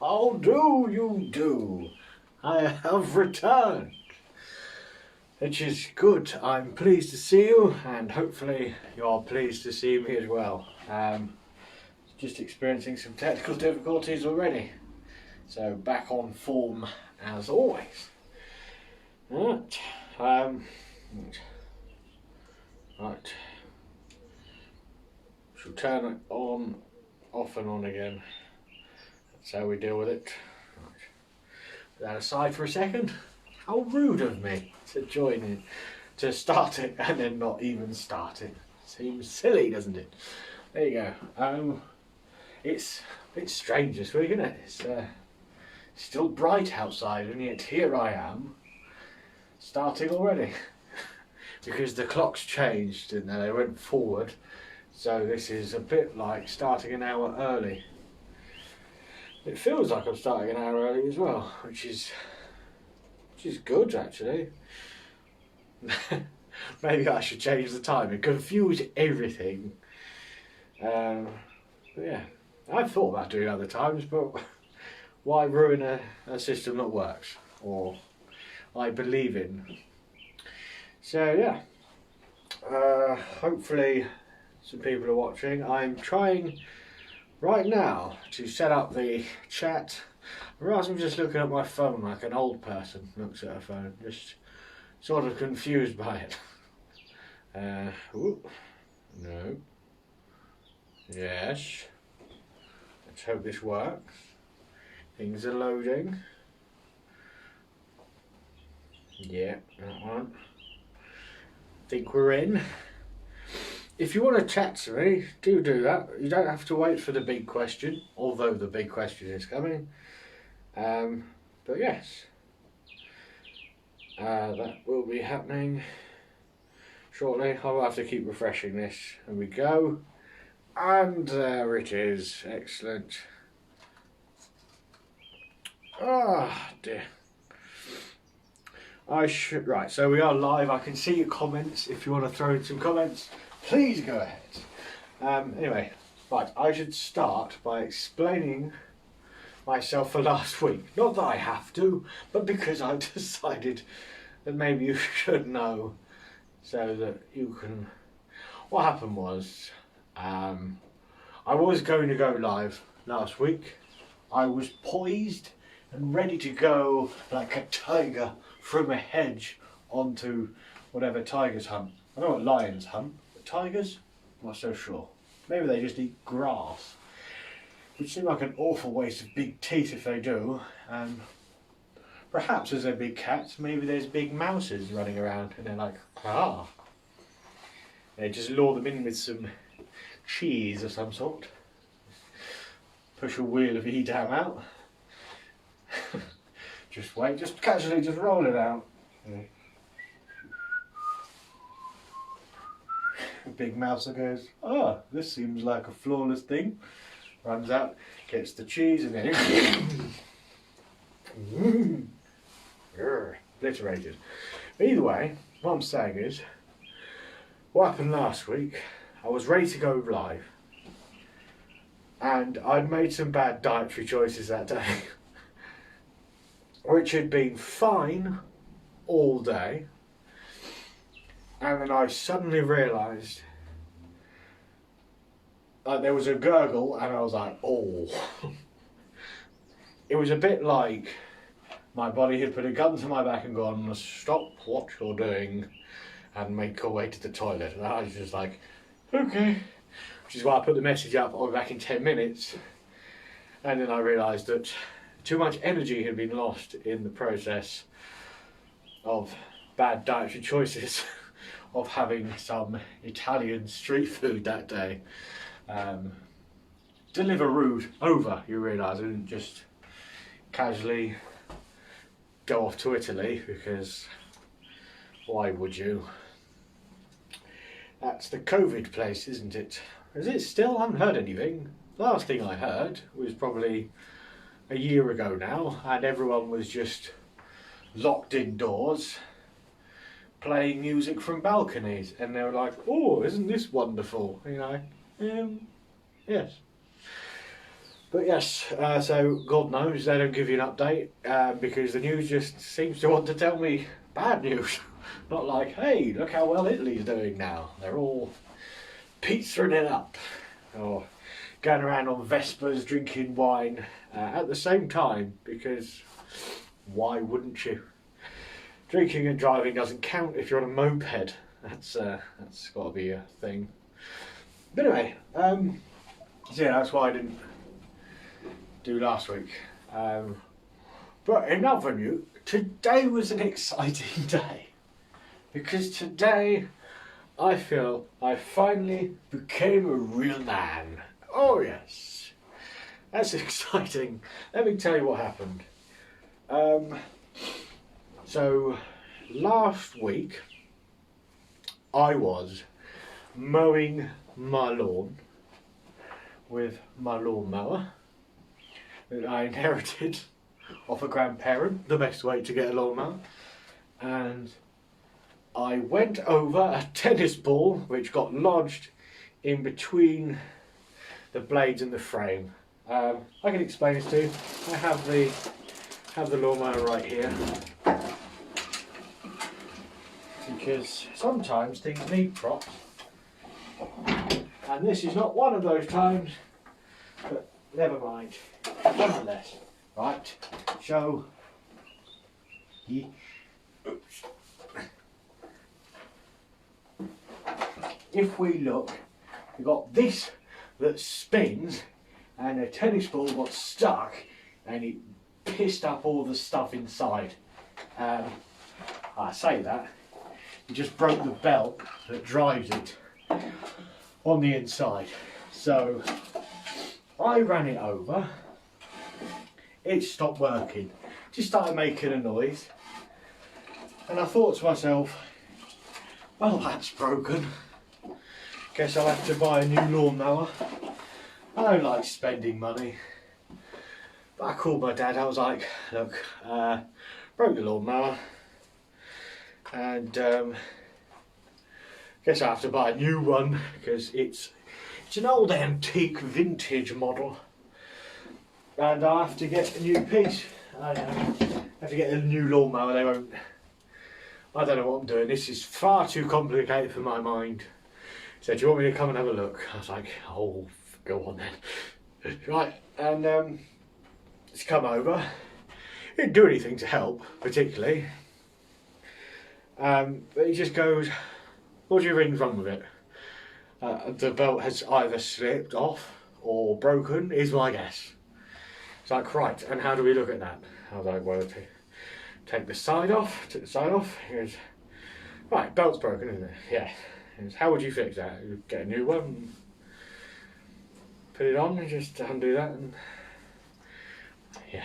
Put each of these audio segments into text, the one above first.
How do you do? I have returned, which is good. I'm pleased to see you, and hopefully you're pleased to see me as well. Just experiencing some technical difficulties already, so back on form as always. Right, right. Shall turn it on, off and on again. That's how we deal with it. Right. Put that aside for a second. How rude of me to join in, to start it and then not even start it. Seems silly, doesn't it? There you go. It's a bit strange this week, isn't it? It's still bright outside, and yet here I am, starting already. Because the clocks changed, didn't they? They went forward. So this is a bit like starting an hour early. It feels like I'm starting an hour early as well, which is good actually. Maybe I should change the time and confuse everything. But yeah, I've thought about doing other times, but why ruin a system that works or I believe in? So yeah, hopefully some people are watching. I'm trying right now to set up the chat rather than just looking at my phone like an old person looks at a phone, just sort of confused by it. Ooh, no. Yes. Let's hope this works. Things are loading. Yeah, that one. Think we're in. If you want to chat to me, do that. You don't have to wait for the big question, although the big question is coming. But yes, that will be happening shortly. I'll have to keep refreshing this. There we go. And there it is. Excellent. Ah, dear. Right, so we are live. I can see your comments. If you want to throw in some comments, please go ahead. Anyway, right, I should start by explaining myself for last week. Not that I have to, but because I decided that maybe you should know so that you can... What happened was, I was going to go live last week. I was poised and ready to go like a tiger from a hedge onto whatever tigers hunt. I know what lions hunt, but tigers? I'm not so sure. Maybe they just eat grass, which seems like an awful waste of big teeth if they do. Perhaps as they're big cats, maybe there's big mouses running around and they're like, ah. They just lure them in with some cheese of some sort. Push a wheel of Edam out. Just wait, just casually just roll it out. A big mouse that goes, oh, this seems like a flawless thing. Runs out, gets the cheese and then obliterated. Either way, what I'm saying is, what happened last week, I was ready to go live and I'd made some bad dietary choices that day. Which had been fine all day, and then I suddenly realised there was a gurgle and I was like, oh. It was a bit like my body had put a gun to my back and gone, stop what you're doing and make your way to the toilet. And I was just like, okay. Which is why I put the message up, I'll be back in 10 minutes. And then I realised that too much energy had been lost in the process of bad dietary choices of having some Italian street food that day. Deliveroo over, you realise. I didn't just casually go off to Italy because why would you? That's the COVID place, isn't it? Is it still? I haven't heard anything. The last thing I heard was probably a year ago now, and everyone was just locked indoors playing music from balconies, and they were like, oh, isn't this wonderful? You know, yes. But yes, so God knows they don't give you an update because the news just seems to want to tell me bad news. Not like, hey, look how well Italy's doing now. They're all pizzaing it up. Or going around on Vespas drinking wine at the same time, because why wouldn't you? Drinking and driving doesn't count if you're on a moped. That's got to be a thing. But anyway, so yeah, that's why I didn't do last week. But in other news, today was an exciting day, because today I feel I finally became a real man. Oh yes, that's exciting. Let me tell you what happened. So last week I was mowing my lawn with my lawnmower that I inherited off a grandparent, the best way to get a lawnmower, and I went over a tennis ball which got lodged in between the blades and the frame. I can explain this to you. I have the lawnmower right here, because sometimes things need props, and this is not one of those times, but never mind. Nonetheless, right, so oops. If we look, we've got this that spins, and a tennis ball got stuck and it pissed up all the stuff inside. I say that, it just broke the belt that drives it on the inside. So I ran it over, it stopped working, just started making a noise, and I thought to myself, well, that's broken. Guess I'll have to buy a new lawnmower. I don't like spending money. But I called my dad, I was like, look, broke the lawnmower, and guess I have to buy a new one, because it's an old antique vintage model, and I have to get a new piece. I have to get a new lawnmower. They won't. I don't know what I'm doing. This is far too complicated for my mind. He said, do you want me to come and have a look? I was like, oh, go on then. Right, and it's come over. He didn't do anything to help, particularly. But he just goes, what do you think's wrong with it? The belt has either slipped off or broken, is my guess. It's like, right, and how do we look at that? I was like, well, take the side off, took the side off. He goes, right, belt's broken, isn't it? Yeah. He goes, how would you fix that? You get a new one, put it on, and just undo that, and yeah.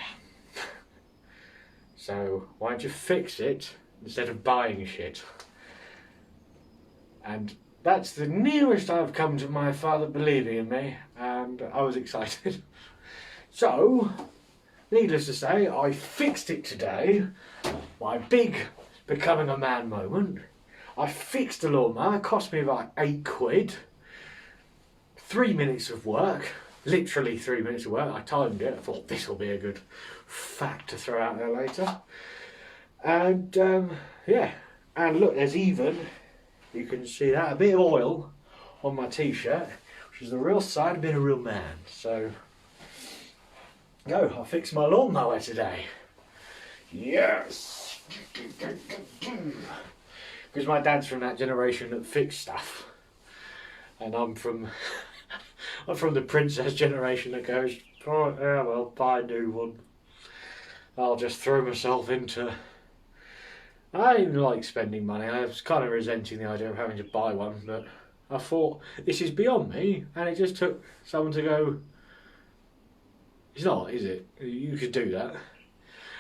So why don't you fix it instead of buying shit? And that's the nearest I've come to my father believing in me, and I was excited. So, needless to say, I fixed it today. My big becoming a man moment. I fixed the lawnmower. It cost me about £8. 3 minutes of work. Literally 3 minutes of work. I timed it. I thought this will be a good fact to throw out there later. And yeah. And look, there's even, you can see that, a bit of oil on my t-shirt, which is the real sign of being a real man. So, go, I fixed my lawnmower today. Yes! Because my dad's from that generation that fixed stuff. And I'm from the princess generation that goes, oh yeah, well, buy a new one. I'll just throw myself into... I didn't like spending money. I was kind of resenting the idea of having to buy one, but I thought, this is beyond me, and it just took someone to go, it's not, is it? You could do that.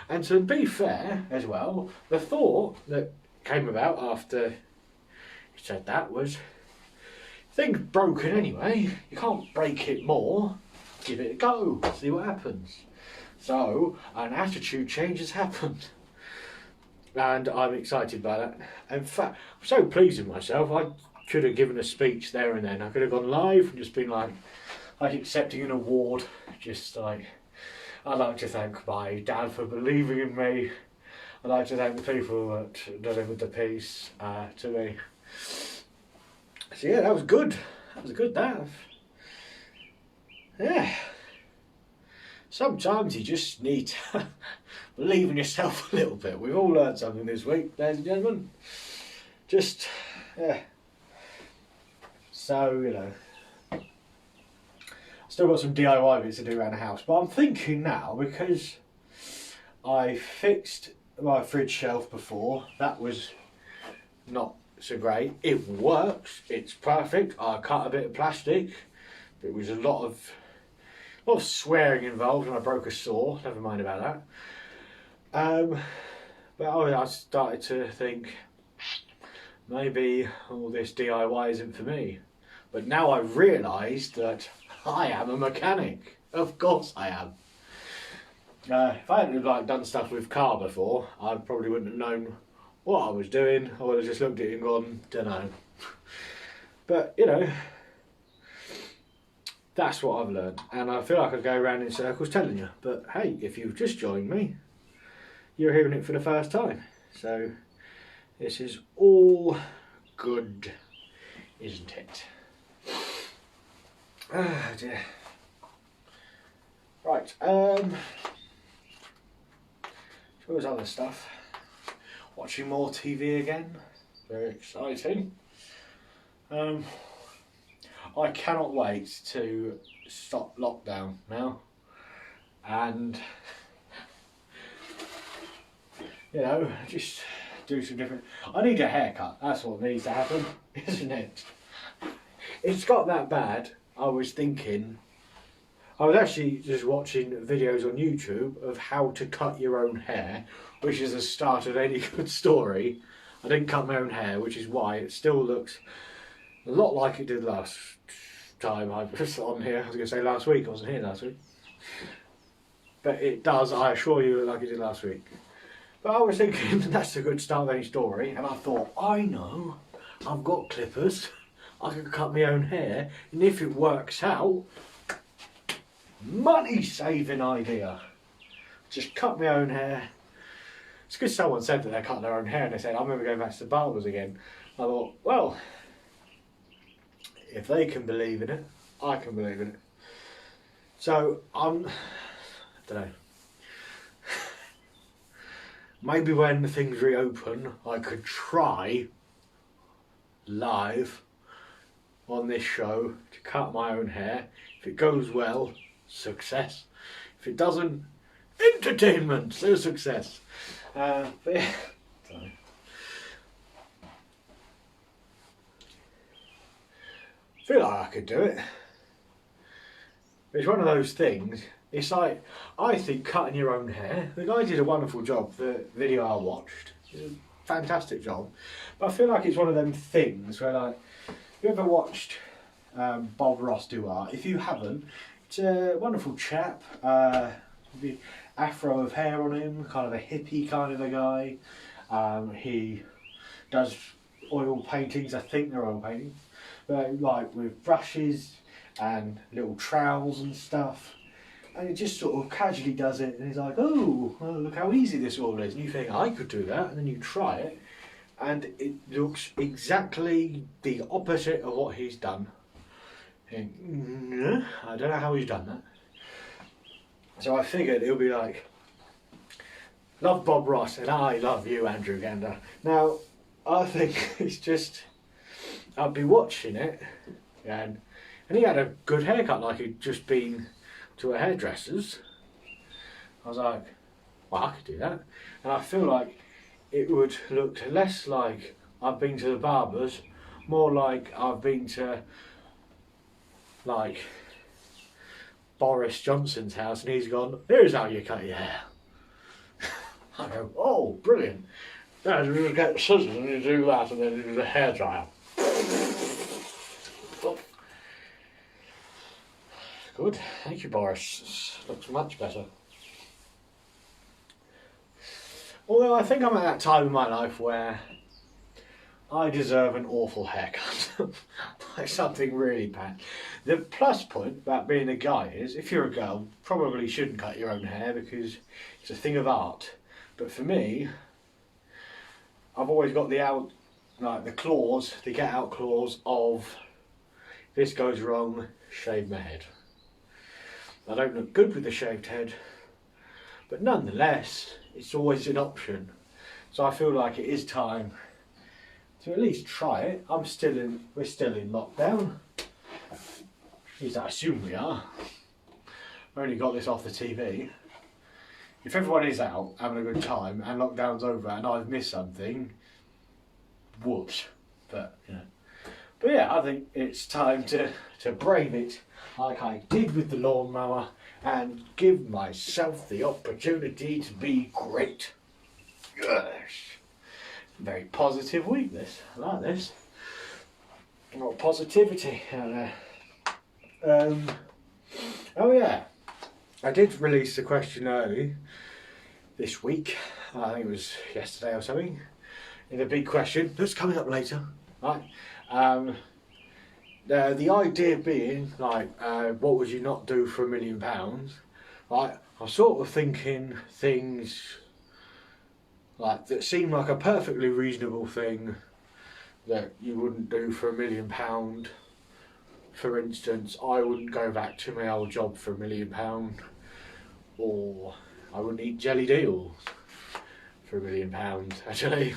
And to be fair as well, the thought that came about after he said that was, thing's broken anyway, you can't break it more, give it a go, see what happens. So an attitude change has happened, and I'm excited by that. In fact, I'm so pleased with myself, I could have given a speech there and then. I could have gone live and just been like, like accepting an award. Just like, I'd like to thank my dad for believing in me. I'd like to thank the people that delivered the piece to me. So yeah, that was good. That was good, that. Yeah. Sometimes you just need to believe in yourself a little bit. We've all learned something this week, ladies and gentlemen. Just, yeah. So, you know, still got some DIY bits to do around the house. But I'm thinking now, because I fixed my fridge shelf before, that was not so great. It works, it's perfect. I cut a bit of plastic. It was a lot of swearing involved and I broke a saw, never mind about that. But I started to think, maybe all this DIY isn't for me. But now I've realised that I am a mechanic. Of course I am. If I hadn't done stuff with car before, I probably wouldn't have known what I was doing. I would have just looked at it and gone, dunno. But, you know, that's what I've learned, and I feel like I go around in circles telling you. But hey, if you've just joined me, you're hearing it for the first time. So this is all good, isn't it? Ah dear. Right, so there's other stuff. Watching more TV again, very exciting. I cannot wait to stop lockdown now and, you know, just do some different... I need a haircut, that's what needs to happen, isn't it? It's got that bad. I was actually just watching videos on YouTube of how to cut your own hair, which is the start of any good story. I didn't cut my own hair, which is why it still looks a lot like it did last time I was on here. I was going to say last week, I wasn't here last week. But it does, I assure you, like it did last week. But I was thinking, that's a good start of any story, and I thought, I know, I've got clippers, I can cut my own hair, and if it works out, money saving idea. Just cut my own hair. It's because someone said that they cut their own hair, and they said, I remember going back to the barbers again. I thought, well, if they can believe in it, I can believe in it. So I don't know. Maybe when things reopen, I could try live on this show to cut my own hair. If it goes well, success. If it doesn't, entertainment, so success. But yeah, sorry. I feel like I could do it. But it's one of those things, it's like, I think cutting your own hair, the guy did a wonderful job, the video I watched, it's a fantastic job. But I feel like it's one of them things where, like, you ever watched Bob Ross do art? If you haven't, it's a wonderful chap, the afro of hair on him, kind of a hippie kind of a guy. He does oil paintings, I think they're oil paintings, but like with brushes and little trowels and stuff. And he just sort of casually does it, and he's like, oh, well, look how easy this all is. And you think, I could do that, and then you try it, and it looks exactly the opposite of what he's done. And, I don't know how he's done that. So I figured it would be like, love Bob Ross, and I love you, Andrew Gander. Now, I think it's just, I'd be watching it, and he had a good haircut, like he'd just been to a hairdresser's. I was like, well, I could do that. And I feel like it would look less like I've been to the barber's, more like I've been to, like, Boris Johnson's house, and he's gone, here's how you cut your hair. I go, oh, brilliant. Yeah, you just get scissors and you do that, and then you do the hairdryer. Good, thank you, Boris. Looks much better. Although I think I'm at that time in my life where I deserve an awful haircut. Like something really bad. The plus point about being a guy is, if you're a girl, probably shouldn't cut your own hair because it's a thing of art. But for me, I've always got the clause, the get out clause of, this goes wrong, shave my head. I don't look good with a shaved head, but nonetheless, it's always an option. So I feel like it is time to at least try it. We're still in lockdown. At least I assume we are. I've only got this off the TV. If everyone is out having a good time and lockdown's over and I've missed something, whoops. But yeah, I think it's time to brave it like I did with the lawnmower and give myself the opportunity to be great. Yes. Very positive week this. I like this. A lot of positivity out there. Oh yeah, I did release the question early this week. I think it was yesterday or something. In a big question that's coming up later, right? The idea being, like, what would you not do for £1 million? Right? I'm sort of thinking things like that seem like a perfectly reasonable thing that you wouldn't do for £1 million. For instance, I wouldn't go back to my old job for £1 million, or I wouldn't eat jelly deals for £1 million. Actually,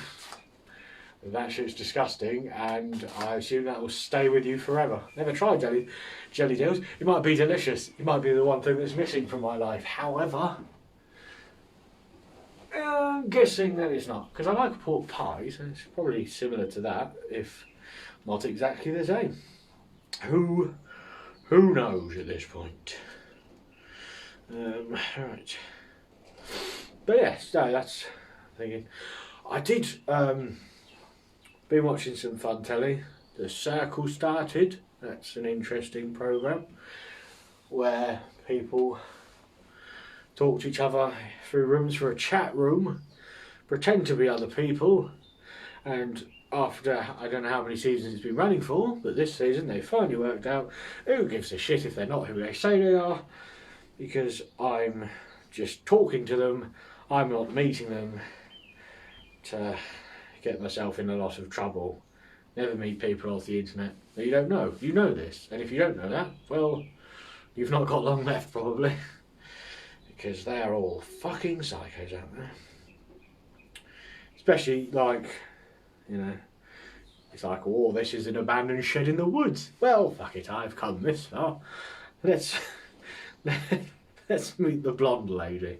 that shit's disgusting, and I assume that will stay with you forever. Never tried jelly deals. It might be delicious. It might be the one thing that's missing from my life. However, I'm guessing that it's not, because I like pork pies, and it's probably similar to that, if not exactly the same. Who knows at this point? Right. But yes, no, that's thinking. I did been watching some fun telly. The Circle started. That's an interesting programme where people talk to each other through rooms, for a chat room, pretend to be other people, and after, I don't know how many seasons it's been running for, but this season they finally worked out who gives a shit if they're not who they say they are, because I'm just talking to them, I'm not meeting them to get myself in a lot of trouble. Never meet people off the internet that you don't know. You know this, and if you don't know that, well, you've not got long left probably, because they're all fucking psychos out there. Especially, like, it's like, oh, this is an abandoned shed in the woods. Well, fuck it, I've come this far. Let's meet the blonde lady.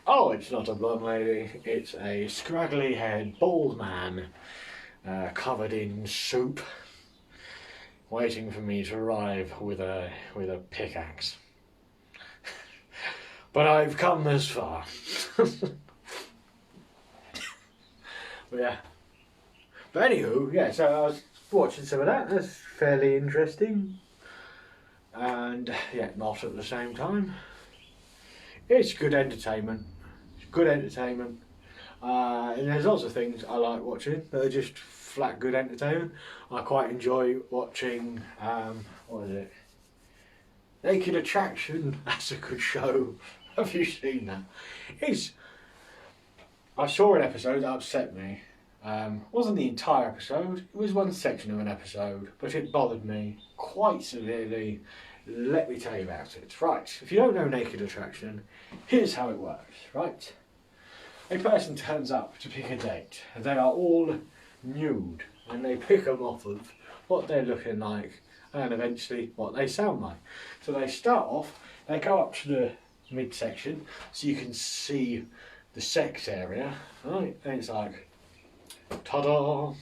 Oh, it's not a blonde lady. It's a scraggly-haired, bald man, covered in soup, waiting for me to arrive with a pickaxe. But I've come this far. But yeah. But anywho, yeah, so I was watching some of that. That's fairly interesting. And yeah, not at the same time. It's good entertainment. It's good entertainment. And there's lots of things I like watching that are just flat good entertainment. I quite enjoy watching, what is it? Naked Attraction. That's a good show. Have you seen that? I saw an episode that upset me. Wasn't the entire episode, it was one section of an episode, but it bothered me quite severely. Let me tell you about it. Right, if you don't know Naked Attraction, here's how it works, right? A person turns up to pick a date, and they are all nude, and they pick them off of what they're looking like, and eventually what they sound like. So they start off, they go up to the midsection, so you can see the sex area, right? And it's like, ta-da!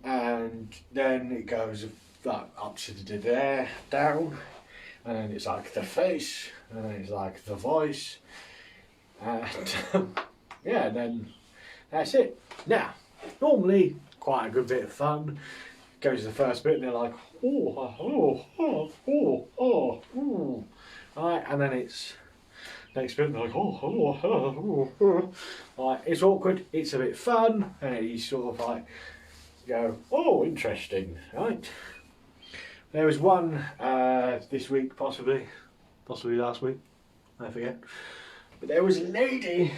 And then it goes up to there, down, and then it's like the face, and then it's like the voice, and yeah, then that's it. Now, normally quite a good bit of fun. Goes to the first bit, and they're like, oh, right, and then it's next bit, like, like, it's awkward, it's a bit fun, and you sort of like go, oh, interesting, right? There was one this week, possibly last week, I forget. But there was a lady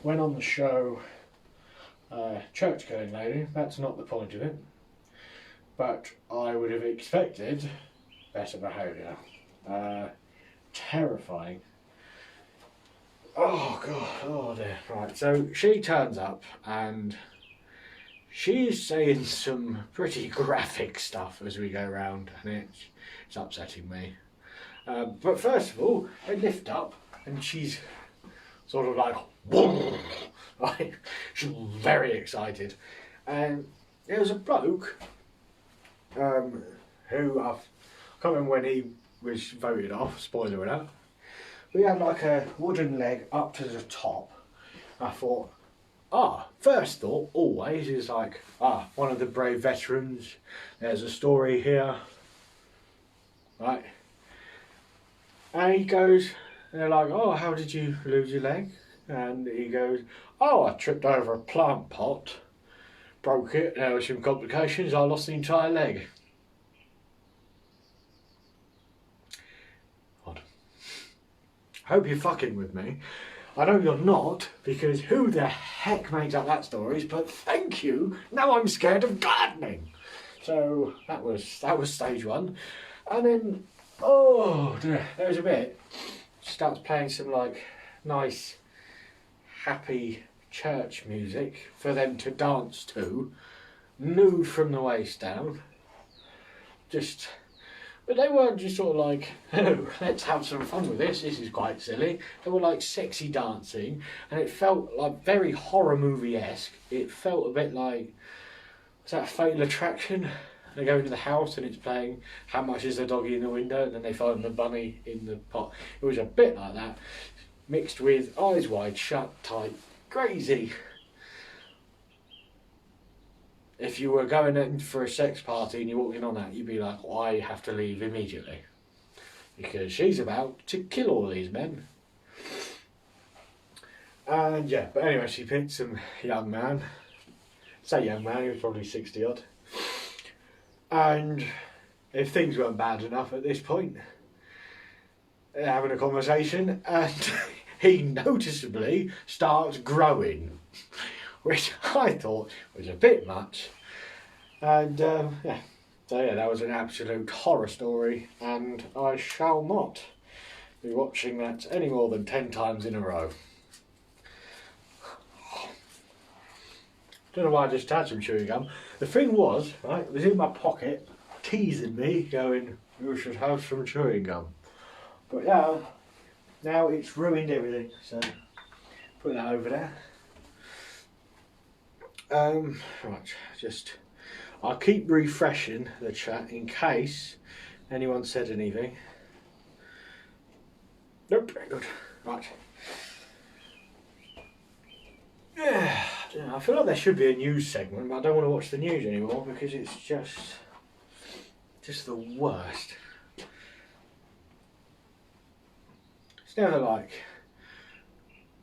went on the show, church going lady. That's not the point of it. But I would have expected better behaviour. Terrifying. Oh god, oh dear. Right, so she turns up and she's saying some pretty graphic stuff as we go round, and it's upsetting me. But first of all, I lift up and she's sort of like, boom, right? She's very excited. And there was a bloke who, I can't remember when he was voted off, spoiler alert, but he had like a wooden leg up to the top. I thought, first thought always is like, one of the brave veterans, there's a story here, right? And he goes, and they're like, oh, how did you lose your leg? And he goes, oh, I tripped over a plant pot, broke it, there were some complications, I lost the entire leg. Odd. Hope you're fucking with me. I know you're not, because who the heck makes up that stories, but thank you, now I'm scared of gardening. So that was stage one. And then, oh dear, there was a bit, starts playing some like nice, happy church music for them to dance to, nude from the waist down. But they weren't just sort of like, oh, let's have some fun with this is quite silly. They were like sexy dancing, and it felt like very horror movie-esque. It felt a bit like, was that Fatal Attraction? They go into the house and it's playing How Much Is the Doggy in the Window, and then they find the bunny in the pot. It was a bit like that, mixed with Eyes Wide Shut type crazy. If you were going in for a sex party and you walked in on that, you'd be like, well, I have to leave immediately, because she's about to kill all these men. And yeah, but anyway, she picked some young man. Say young man, he was probably 60 odd. And if things weren't bad enough at this point, they're having a conversation, and he noticeably starts growing, which I thought was a bit much. And so yeah, that was an absolute horror story, and I shall not be watching that any more than 10 times in a row. Don't know why I just had some chewing gum. The thing was, right, it was in my pocket, teasing me, going, you should have some chewing gum. But yeah, now it's ruined everything, so put that over there. Right, I'll keep refreshing the chat in case anyone said anything. Nope, very good. Right. Yeah, I feel like there should be a news segment, but I don't want to watch the news anymore because it's just the worst. It's never like,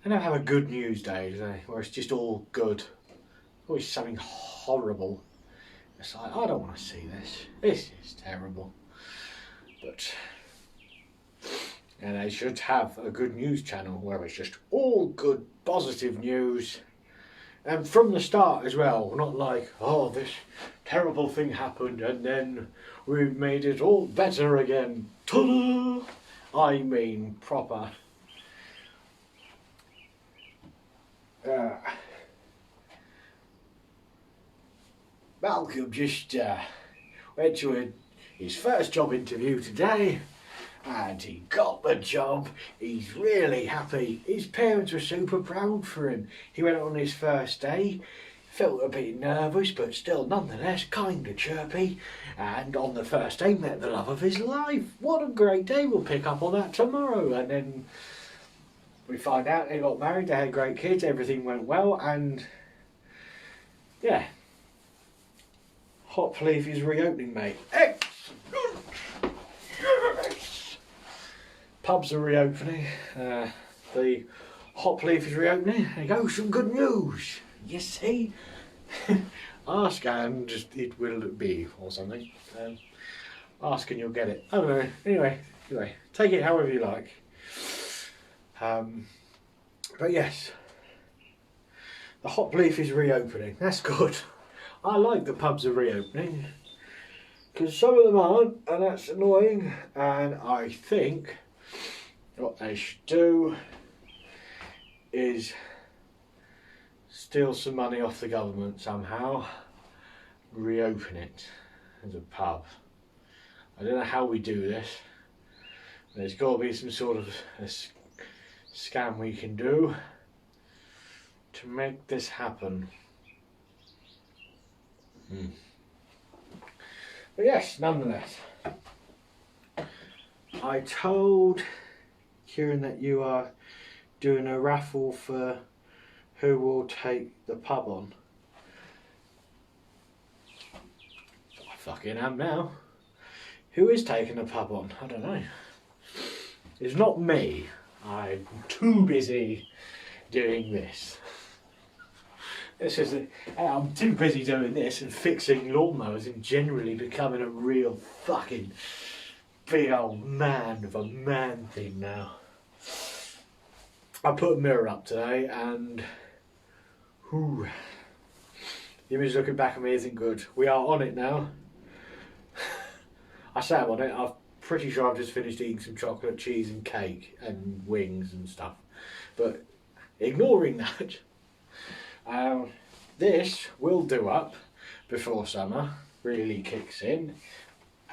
they never have a good news day, do they? Where it's just all good. Always something horrible. It's like, I don't want to see this. This is terrible. But, and they should have a good news channel where it's just all good, positive news. And from the start as well, not like, oh, this terrible thing happened and then we made it all better again. Ta-da! I mean, proper. Malcolm just went to his first job interview today, and he got the job. He's really happy. His parents were super proud for him. He went on his first day, felt a bit nervous, but still nonetheless kind of chirpy. And on the first day met the love of his life. What a great day. We'll pick up on that tomorrow. And then we find out they got married, they had great kids, everything went well, and yeah. Hot Leaf is reopening, mate. Excellent! Yes! Pubs are reopening. The Hop Leaf is reopening. There you go, some good news. You see? Ask and it will be or something. Ask and you'll get it. I don't know. Anyway, take it however you like. But yes, the Hop Leaf is reopening. That's good. I like the pubs are reopening because some of them aren't, and that's annoying. And I think what they should do is steal some money off the government somehow, reopen it as a pub. I don't know how we do this. There's got to be some sort of a scam we can do to make this happen. But yes, nonetheless, I told Kieran that you are doing a raffle for who will take the pub on. I fucking am now. Who is taking the pub on? I don't know. It's not me. I'm too busy doing this. I'm too busy doing this and fixing lawnmowers and generally becoming a real fucking big old man of a man thing now. I put a mirror up today and the image looking back at me isn't good. We are on it now. I say I'm on it. I'm pretty sure I've just finished eating some chocolate, cheese and cake and wings and stuff. But ignoring that, this will do up before summer really kicks in,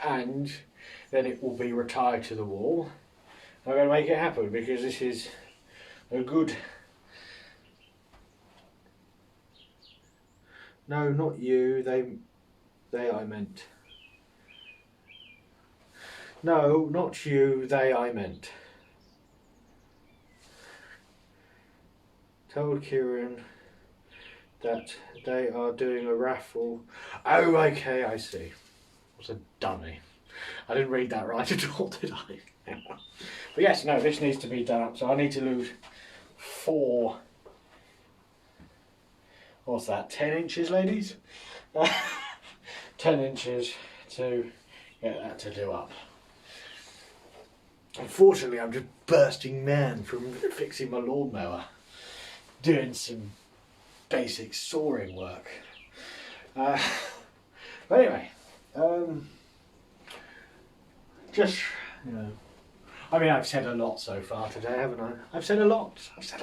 and then it will be retired to the wall. I'm going to make it happen because this is a good... No, not you. They I meant. No, not you. They I meant. Told Kieran that they are doing a raffle. Oh, okay, I see. I was a dummy. I didn't read that right at all, did I? But yes, no, this needs to be done up. So I need to lose 4. What's that? 10 inches, ladies? 10 inches to get that to do up. Unfortunately, I'm just bursting man from fixing my lawnmower, doing some basic sawing work. But anyway, just, you know, I mean, I've said a lot so far today, haven't I? I've said a lot. It's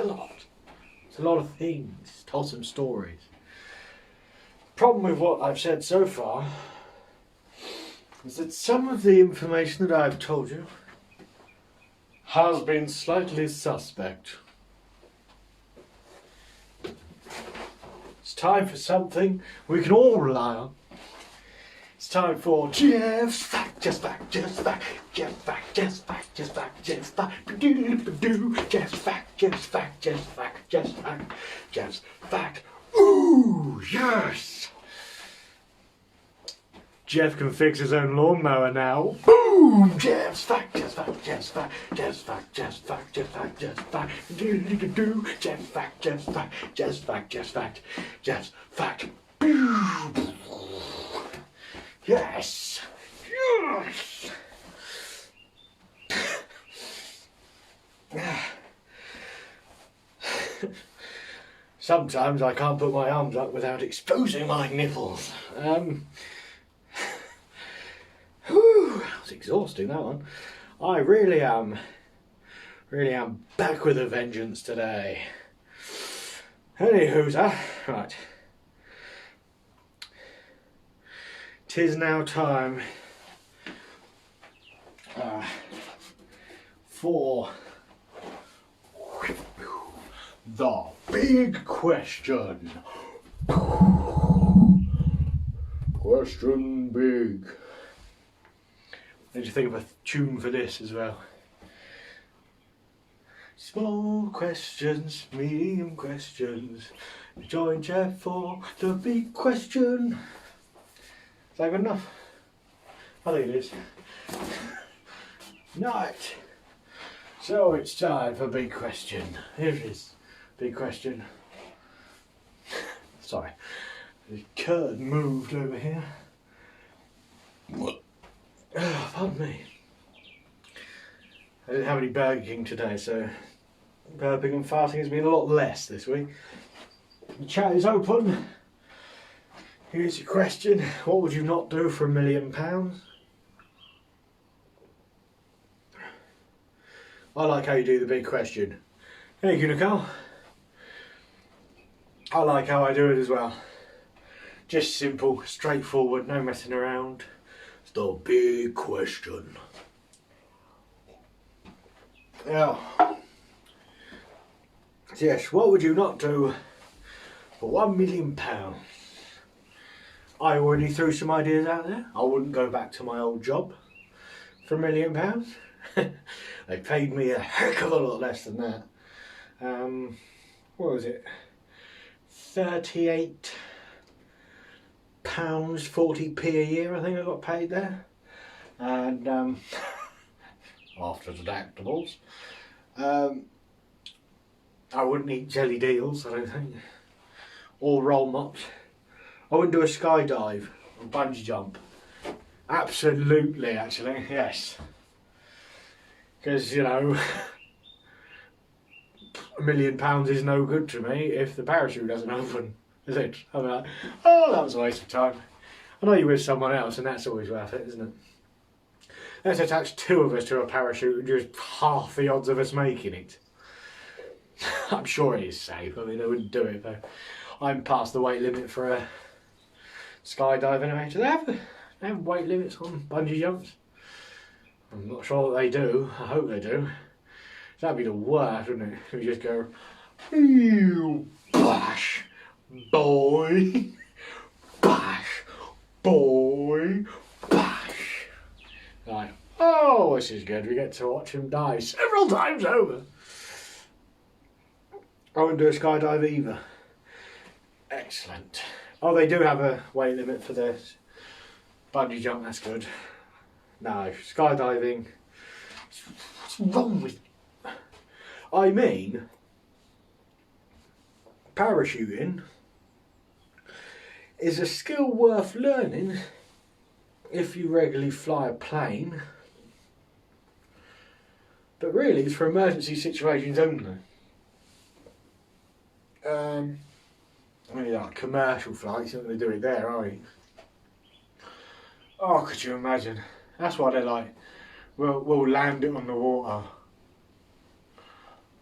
a lot of things, told some stories. Problem with what I've said so far is that some of the information that I've told you has been slightly suspect. It's time for something we can all rely on. It's time for Geoff's fact, just fact, just fact, just fact, just fact, just fact, just fact, just fact, just fact, just fact, just fact, just fact. Ooh, yes! Geoff can fix his own lawnmower now. Boom! Geoff's fact, just fact, just fact, just fact, just fact, just fact, just fact. Geoff's fact, just fact, just fact, just fact, just fact. Yes! Yes! Sometimes I can't put my arms up without exposing my nipples. That was exhausting, that one. I really am back with a vengeance today. Anywho's, right. 'Tis now time for the big question. Question big. I need to think of a tune for this as well. Small questions, medium questions. Join Geoff for the big question. Is that good enough? I think it is. Right. So it's time for big question. Here it is. Big question. Sorry. The curtain moved over here. Oh, pardon me. I didn't have any Burger King today, so burping and farting has been a lot less this week. The chat is open. Here's your question. What would you not do for £1 million? I like how you do the big question. Thank you, Nicole. I like how I do it as well. Just simple, straightforward, no messing around. It's the big question. Yeah. Yes, what would you not do for £1 million? I already threw some ideas out there. I wouldn't go back to my old job for £1 million. They paid me a heck of a lot less than that. What was it? £38 40p a year I think I got paid there. And after deductibles. I wouldn't eat jelly deals, I don't think. Or roll mops. I wouldn't do a skydive or bungee jump. Absolutely, actually, yes. Because, you know, £1 million is no good to me if the parachute doesn't open, is it? I'm like, oh, that was a waste of time. I know you're with someone else and that's always worth it, isn't it? Let's attach 2 of us to a parachute and just half the odds of us making it. I'm sure it is safe. I mean, I wouldn't do it though. I'm past the weight limit for a skydive anyway. Do they have weight limits on bungee jumps? I'm not sure that they do. I hope they do. That'd be the worst, wouldn't it? If you just go, ew, bash, boy, bash, boy, bash. Like, oh, this is good. We get to watch him die several times over. I wouldn't do a skydive either. Excellent. Oh, they do have a weight limit for this bungee jump. That's good. No, skydiving. What's wrong with? I mean, parachuting is a skill worth learning if you regularly fly a plane. But really, it's for emergency situations only. I mean, like commercial flights, you're not going to do it there, are you? Oh, could you imagine? That's why they're like, we'll land it on the water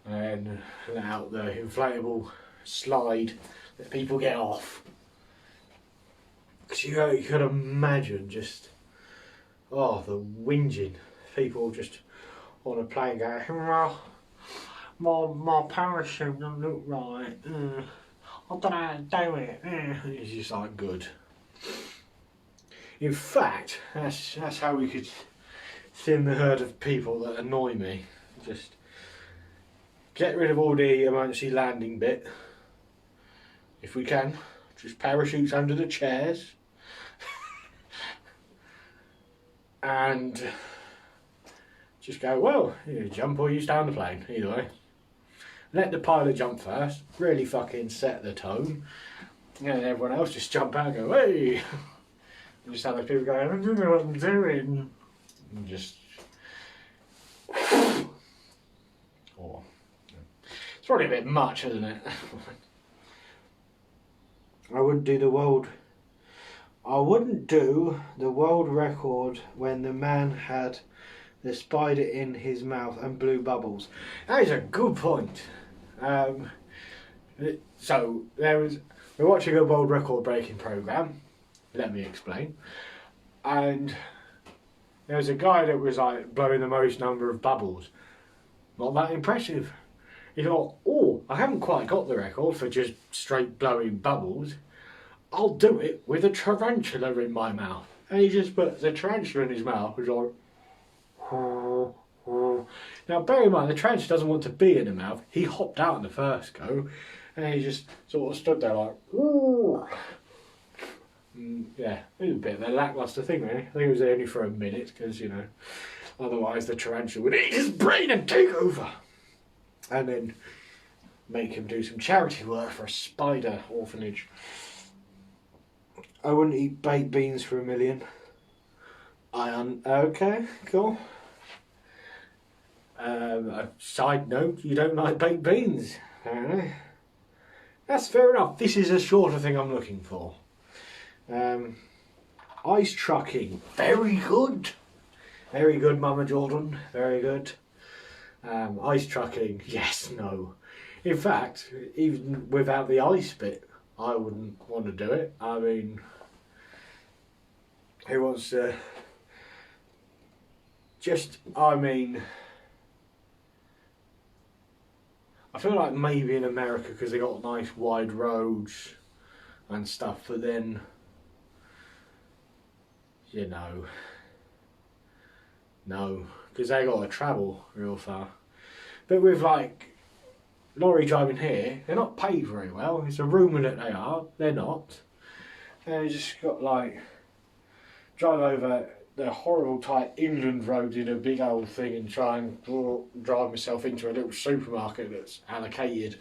and let out the inflatable slide that people get off. Because you could imagine just, oh, the whinging. People just on a plane going, my parachute don't look right. I don't know how to do it. It's just like, good. In fact, that's how we could thin the herd of people that annoy me. Just get rid of all the emergency landing bit, if we can. Just parachutes under the chairs. And just go, well, you jump or you stay on the plane, either way. Let the pilot jump first, really fucking set the tone. And everyone else just jump out and go, hey! And just have those people going, I don't know what I'm doing. And just... Oh. It's probably a bit much, isn't it? I wouldn't do the world record when the man had the spider in his mouth and blew bubbles. That is a good point. So we're watching a world record breaking program. Let me explain. And there was a guy that was like blowing the most number of bubbles. Not that impressive. He thought, oh, I haven't quite got the record for just straight blowing bubbles. I'll do it with a tarantula in my mouth. And he just put the tarantula in his mouth. It was like, now bear in mind, the tarantula doesn't want to be in the mouth. He hopped out in the first go. And he just sort of stood there like, yeah, it was a bit of a lacklustre thing really. I think it was only for a minute because, you know, Otherwise the tarantula would eat his brain and take over. And then make him do some charity work for a spider orphanage. I wouldn't eat baked beans for $1 million. Okay, cool. A side note, you don't like baked beans, apparently. That's fair enough. This is a shorter thing I'm looking for. Ice trucking. Very good. Very good, Mama Jordan. Very good. Ice trucking. Yes, no. In fact, even without the ice bit, I wouldn't want to do it. I mean, who wants to... I feel like maybe in America, because they got nice wide roads and stuff, but then, you know, no, because they got to travel real far. But with like lorry driving here, they're not paid very well. It's a rumour that they are. They're not. They just got like drive over the horrible tight inland road in a big old thing and try and drive myself into a little supermarket that's allocated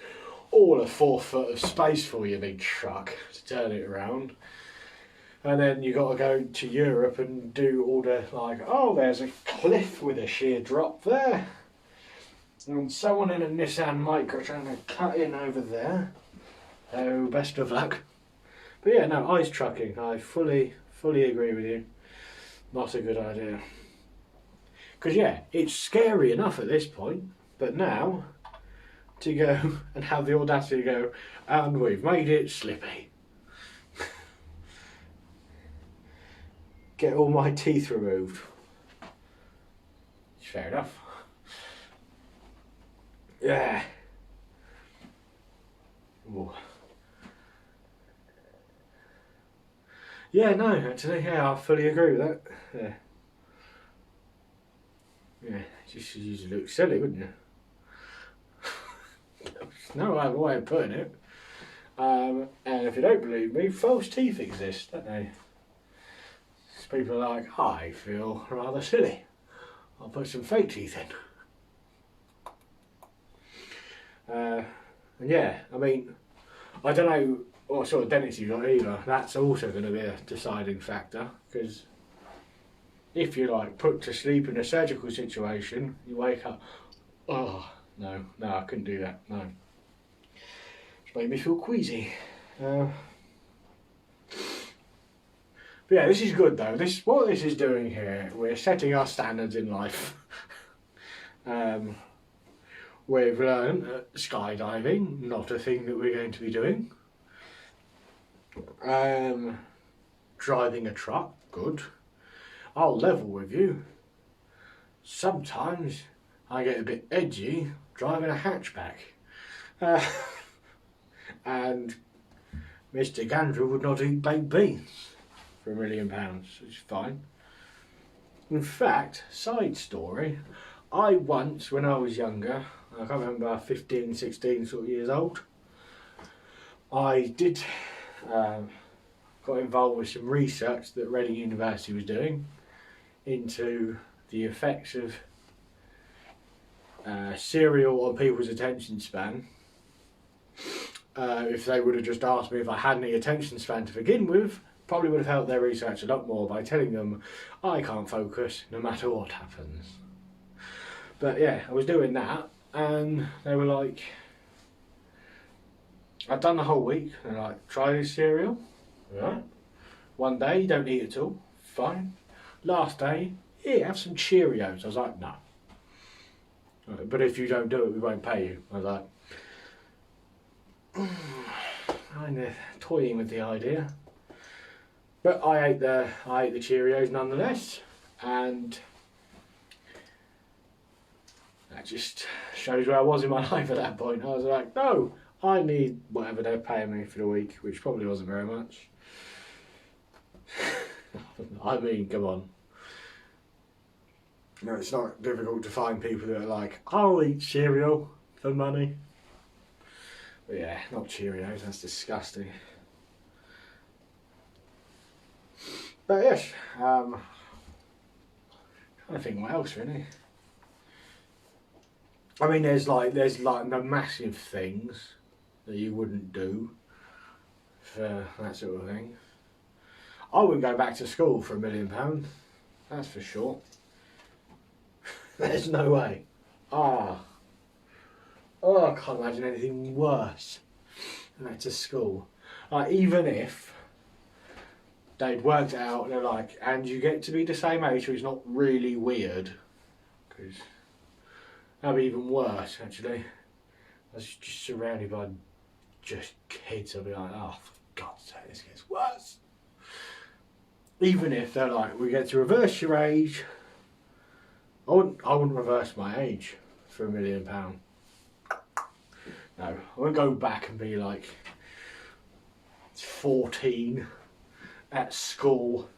all of 4 foot of space for your big truck to turn it around. And then you got to go to Europe and do all the like, oh, there's a cliff with a sheer drop there. And someone in a Nissan Micra trying to cut in over there. Oh, best of luck. But yeah, no, ice trucking, I fully agree with you. Not a good idea. Because yeah, it's scary enough at this point, but now to go and have the audacity to go, and we've made it slippy. Get all my teeth removed. Fair enough. Yeah. Ooh. Yeah, no, actually, yeah, I fully agree with that. Yeah. Yeah, just you look silly, wouldn't you? There's no other way of putting it. And if you don't believe me, false teeth exist, don't they? People are like, I feel rather silly. I'll put some fake teeth in. And yeah, I mean, I don't know what sort of dentist you got either. That's also going to be a deciding factor, because if you're like put to sleep in a surgical situation, you wake up, oh no, I couldn't do that. No, it's made me feel queasy. But yeah, this is good though. What this is doing here, we're setting our standards in life. We've learned skydiving, not a thing that we're going to be doing. Driving a truck, good. I'll level with you. Sometimes I get a bit edgy driving a hatchback. And Mr. Gandrew would not eat baked beans for £1 million, which is fine. In fact, side story, I once, when I was younger, I can't remember, 15, 16 sort of years old, I did got involved with some research that Reading University was doing into the effects of cereal on people's attention span. If they would have just asked me if I had any attention span to begin with, probably would have helped their research a lot more by telling them I can't focus no matter what happens. But yeah, I was doing that and they were like, I'd done the whole week, they're like, try this cereal. Right. One day you don't eat it at all, fine. Last day, yeah, have some Cheerios. I was like, no. But if you don't do it, we won't pay you. I was like, kind of toying with the idea. But I ate the Cheerios nonetheless, and that just shows where I was in my life at that point. I was like, no, I need whatever they're paying me for the week, which probably wasn't very much. I mean, come on. No, it's not difficult to find people that are like, I'll eat cereal for money. But yeah, not Cheerios, that's disgusting. But yes, trying Nothing else really. I mean, there's like no massive things that you wouldn't do for that sort of thing. I wouldn't go back to school for £1 million. That's for sure. There's no way. I can't imagine anything worse than back to school. Like, even if they'd worked it out, they're like, and you get to be the same age, so it's not really weird, because that'd be even worse actually. I was just surrounded by just kids. I'd be like, oh, for God's sake, this gets worse. Even if they're like, we get to reverse your age, I wouldn't reverse my age for £1 million. No, I wouldn't go back and be like 14 at school,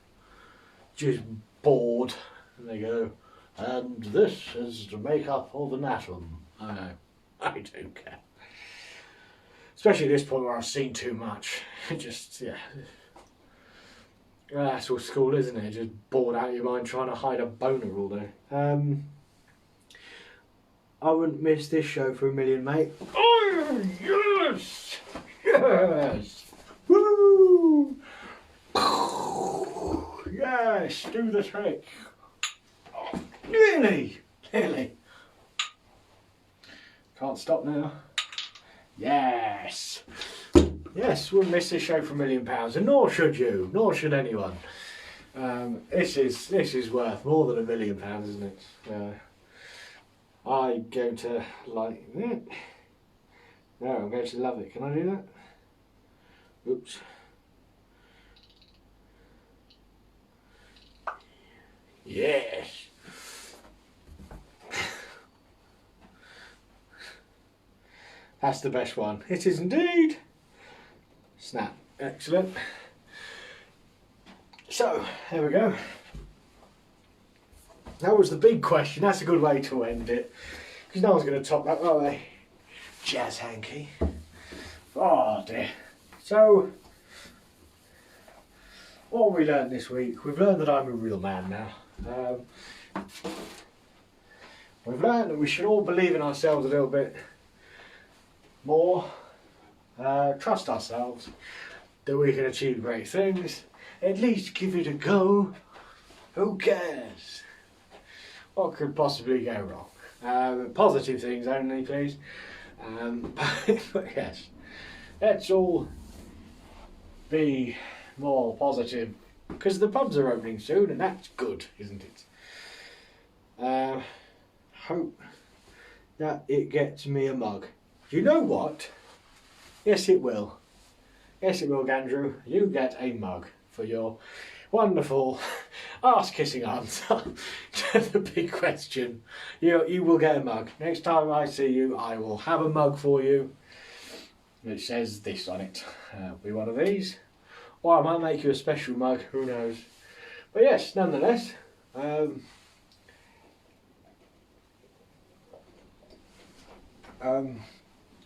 just bored, and they go, and this is the makeup of an atom. I know, I don't care. Especially at this point where I've seen too much. Just, yeah. Well, that's all school, isn't it? Just bored out of your mind trying to hide a boner all day. I wouldn't miss this show for £1 million, mate. Oh, yes! Yes! Woo! Yes, do the trick. Oh, nearly. Can't stop now. Yes. Yes, wouldn't miss this show for £1 million, and nor should you, nor should anyone. This is worth more than £1 million, isn't it? I'm going to like it. No, I'm going to love it. Can I do that? Oops. Yes. That's the best one. It is indeed. Snap. Excellent. So, there we go. That was the big question. That's a good way to end it. Because no one's going to top that, are they? Jazz hanky. Oh dear. So, what have we learned this week? We've learned that I'm a real man now. We've learned that we should all believe in ourselves a little bit more. Trust ourselves that we can achieve great things. At least give it a go. Who cares? What could possibly go wrong? Positive things only, please. But yes, let's all be more positive, because the pubs are opening soon, and that's good, isn't it? Hope that it gets me a mug. You know what? Yes, it will. Yes, it will, Gandrew. You get a mug for your wonderful arse-kissing answer to the big question. You will get a mug. Next time I see you, I will have a mug for you which says this on it. It'll be one of these. Or I might make you a special mug, who knows. But yes, nonetheless,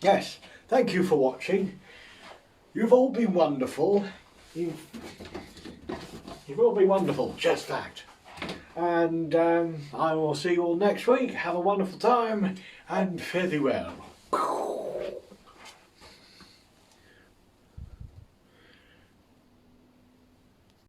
yes, thank you for watching. You've all been wonderful. You've all been wonderful, just fact. And I will see you all next week. Have a wonderful time and fare thee well.